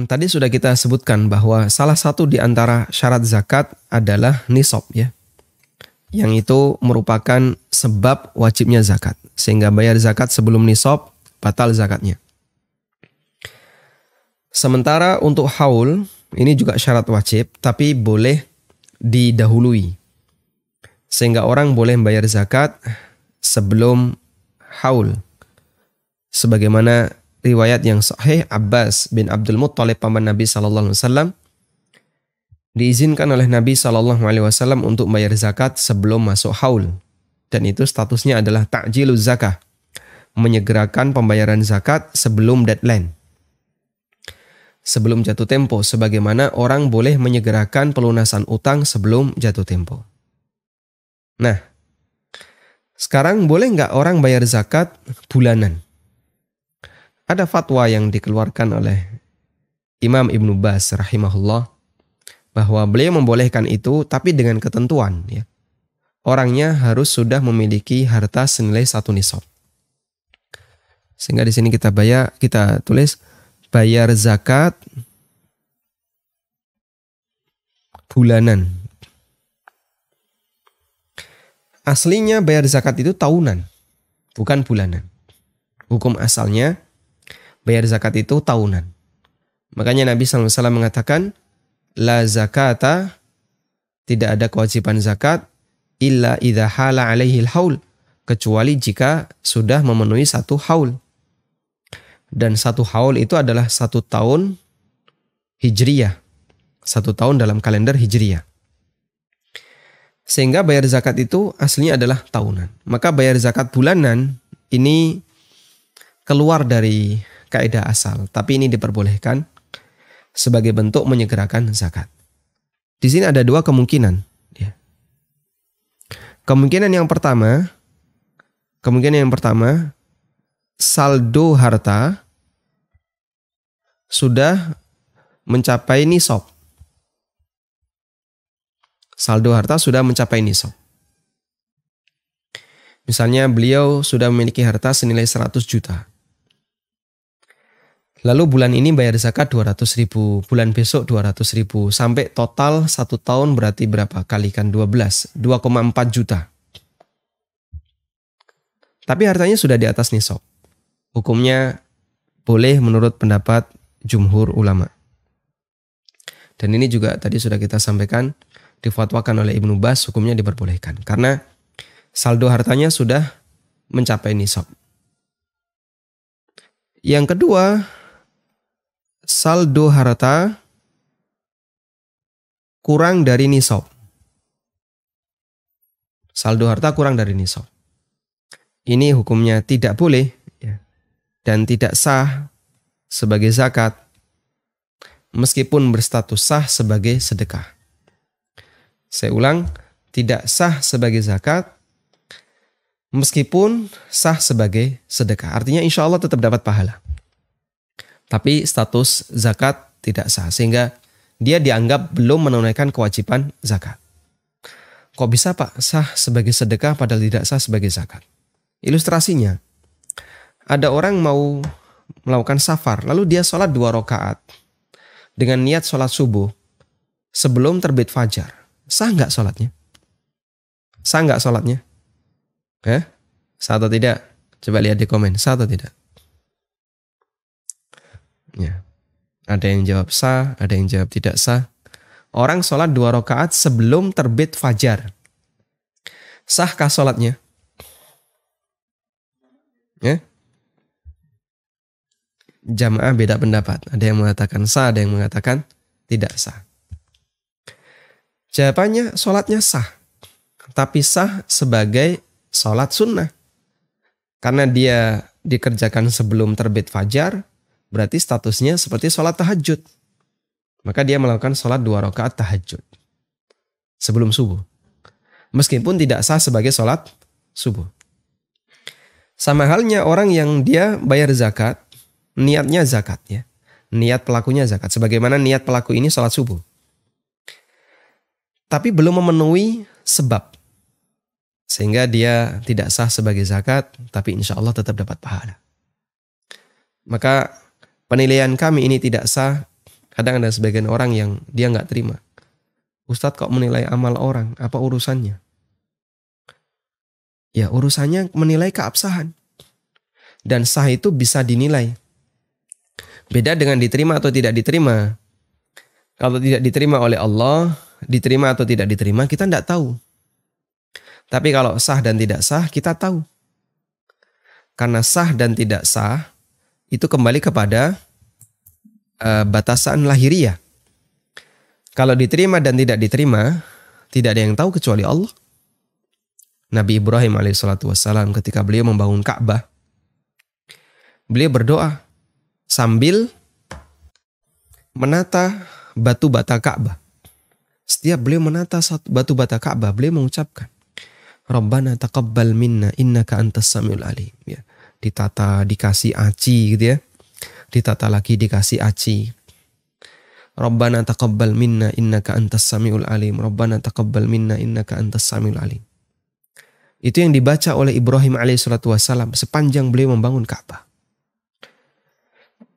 Tadi sudah kita sebutkan bahwa salah satu di antara syarat zakat adalah nisab ya. Yang itu merupakan sebab wajibnya zakat. Sehingga bayar zakat sebelum nisab batal zakatnya. Sementara untuk haul ini juga syarat wajib tapi boleh didahului. Sehingga orang boleh bayar zakat sebelum haul. Sebagaimana riwayat yang sahih Abbas bin Abdul Muttalib paman Nabi SAW diizinkan oleh Nabi SAW untuk bayar zakat sebelum masuk haul. Dan itu statusnya adalah ta'jiluz zakah. Menyegerakan pembayaran zakat sebelum deadline. Sebelum jatuh tempo. Sebagaimana orang boleh menyegerakan pelunasan utang sebelum jatuh tempo. Nah, sekarang boleh nggak orang bayar zakat bulanan? Ada fatwa yang dikeluarkan oleh Imam Ibnu Baz rahimahullah bahwa beliau membolehkan itu tapi dengan ketentuan ya. Orangnya harus sudah memiliki harta senilai 1 nisab. Sehingga di sini kita tulis bayar zakat bulanan. Aslinya bayar zakat itu tahunan, bukan bulanan. Hukum asalnya bayar zakat itu tahunan. Makanya Nabi SAW mengatakan, la zakata, tidak ada kewajiban zakat, illa idha hala alaihil haul, kecuali jika sudah memenuhi 1 haul. Dan 1 haul itu adalah 1 tahun hijriyah. 1 tahun dalam kalender hijriyah. Sehingga bayar zakat itu aslinya adalah tahunan. Maka bayar zakat bulanan ini keluar dari kaidah asal, tapi ini diperbolehkan sebagai bentuk menyegerakan zakat. Di sini ada 2 kemungkinan. Ya. Kemungkinan yang pertama, saldo harta sudah mencapai nisab. Saldo harta sudah mencapai nisab. Misalnya beliau sudah memiliki harta senilai 100 juta. Lalu bulan ini bayar zakat 200.000, bulan besok 200.000, sampai total 1 tahun berarti berapa? Kalikan 12, 2,4 juta. Tapi hartanya sudah di atas nisab. Hukumnya boleh menurut pendapat jumhur ulama. Dan ini juga tadi sudah kita sampaikan, difatwakan oleh Ibnu Baz, hukumnya diperbolehkan. Karena saldo hartanya sudah mencapai nisab. Yang kedua, saldo harta kurang dari nisab. Saldo harta kurang dari nisab. Ini hukumnya tidak boleh ya, dan tidak sah sebagai zakat meskipun berstatus sah sebagai sedekah. Saya ulang, tidak sah sebagai zakat meskipun sah sebagai sedekah. Artinya insya Allah tetap dapat pahala. Tapi status zakat tidak sah. Sehingga dia dianggap belum menunaikan kewajiban zakat. Kok bisa Pak sah sebagai sedekah padahal tidak sah sebagai zakat? Ilustrasinya, ada orang mau melakukan safar. Lalu dia sholat 2 rakaat dengan niat sholat subuh sebelum terbit fajar. Sah nggak sholatnya? Sah nggak sholatnya? Sah atau tidak? Coba lihat di komen, sah atau tidak? Ya. Ada yang jawab sah, ada yang jawab tidak sah. Orang sholat 2 rakaat sebelum terbit fajar. Sahkah sholatnya? Ya? Jamaah beda pendapat. Ada yang mengatakan sah, ada yang mengatakan tidak sah. Jawabannya sholatnya sah. Tapi sah sebagai sholat sunnah. Karena dia dikerjakan sebelum terbit fajar, berarti statusnya seperti sholat tahajud. Maka dia melakukan sholat 2 rakaat tahajud sebelum subuh. Meskipun tidak sah sebagai sholat subuh. Sama halnya orang yang dia bayar zakat, niatnya zakat ya. Niat pelakunya zakat. Sebagaimana niat pelaku ini sholat subuh. Tapi belum memenuhi sebab. Sehingga dia tidak sah sebagai zakat, tapi insya Allah tetap dapat pahala. Maka penilaian kami ini tidak sah. Kadang ada sebagian orang yang dia nggak terima. Ustadz kok menilai amal orang, apa urusannya? Ya urusannya menilai keabsahan. Dan sah itu bisa dinilai. Beda dengan diterima atau tidak diterima. Kalau tidak diterima oleh Allah, diterima atau tidak diterima, kita tidak tahu. Tapi kalau sah dan tidak sah, kita tahu. Karena sah dan tidak sah, itu kembali kepada batasan lahiriah. Kalau diterima dan tidak diterima, tidak ada yang tahu kecuali Allah. Nabi Ibrahim alaihissalam ketika beliau membangun Ka'bah, beliau berdoa sambil menata batu bata Ka'bah. Setiap beliau menata batu bata Ka'bah, beliau mengucapkan, Rabbana taqabbal minna innaka antas samiul alim. Ya, ditata, dikasih aci gitu ya. Ditata lagi, dikasih aci. Rabbana taqabbal minna innaka antas samiul alim. Rabbana taqabbal minna innaka antas samiul alim. Itu yang dibaca oleh Ibrahim alaihissalam sepanjang beliau membangun Ka'bah.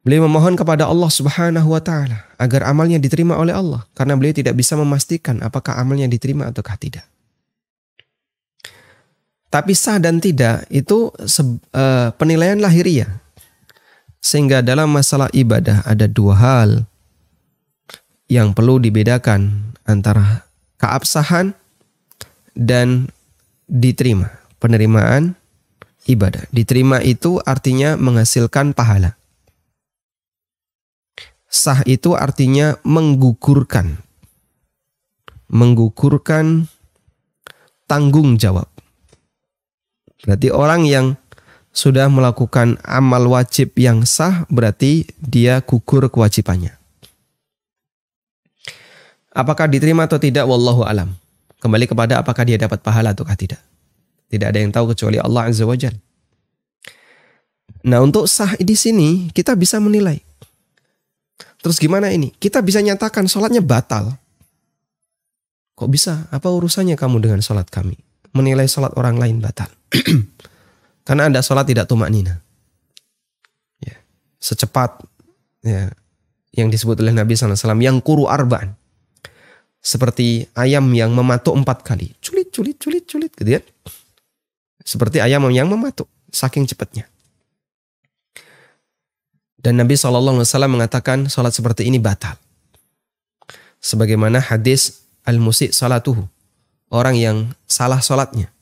Beliau memohon kepada Allah Subhanahu wa taala agar amalnya diterima oleh Allah karena beliau tidak bisa memastikan apakah amalnya diterima ataukah tidak. Tapi sah dan tidak itu penilaian lahiriah. Sehingga dalam masalah ibadah ada dua hal yang perlu dibedakan antara keabsahan dan diterima. Penerimaan ibadah. Diterima itu artinya menghasilkan pahala. Sah itu artinya menggugurkan. Menggugurkan tanggung jawab. Berarti orang yang sudah melakukan amal wajib yang sah berarti dia gugur kewajibannya. Apakah diterima atau tidak? Wallahu alam. Kembali kepada apakah dia dapat pahala ataukah tidak. Tidak ada yang tahu kecuali Allah Azza wa Jalla. Nah, untuk sah di sini kita bisa menilai. Terus gimana ini? Kita bisa nyatakan sholatnya batal. Kok bisa? Apa urusannya kamu dengan sholat kami? Menilai sholat orang lain batal. Karena Anda sholat tidak tumaknina. Ya, secepat ya, yang disebut oleh Nabi SAW, yang kuru arba'an. Seperti ayam yang mematuk 4 kali. Culit, culit, culit, culit. Gitu ya. Seperti ayam yang mematuk. Saking cepatnya. Dan Nabi SAW mengatakan sholat seperti ini batal. Sebagaimana hadis al-musi' salatuhu. Orang yang salah sholatnya.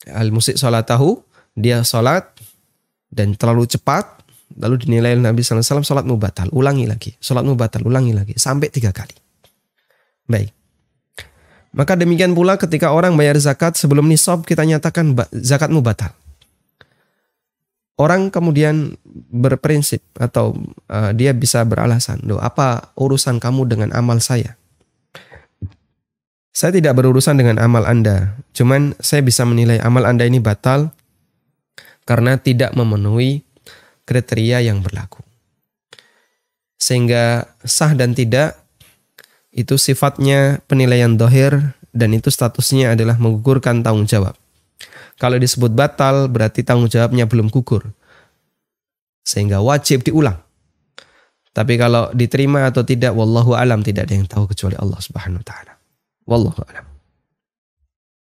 Al-musi' salatahu. Dia sholat dan terlalu cepat. Lalu dinilai Nabi SAW sholatmu batal. Ulangi lagi. Sholatmu batal. Ulangi lagi. Sampai 3 kali. Baik. Maka demikian pula ketika orang bayar zakat sebelum nisab kita nyatakan zakatmu batal. Orang kemudian berprinsip atau dia bisa beralasan, "Loh, apa urusan kamu dengan amal saya? Saya tidak berurusan dengan amal Anda. Cuman saya bisa menilai amal Anda ini batal karena tidak memenuhi kriteria yang berlaku." Sehingga sah dan tidak itu sifatnya penilaian dohir dan itu statusnya adalah menggugurkan tanggung jawab. Kalau disebut batal berarti tanggung jawabnya belum gugur. Sehingga wajib diulang. Tapi kalau diterima atau tidak, wallahu alam, tidak ada yang tahu kecuali Allah Subhanahu wa taala. Wallahu alam.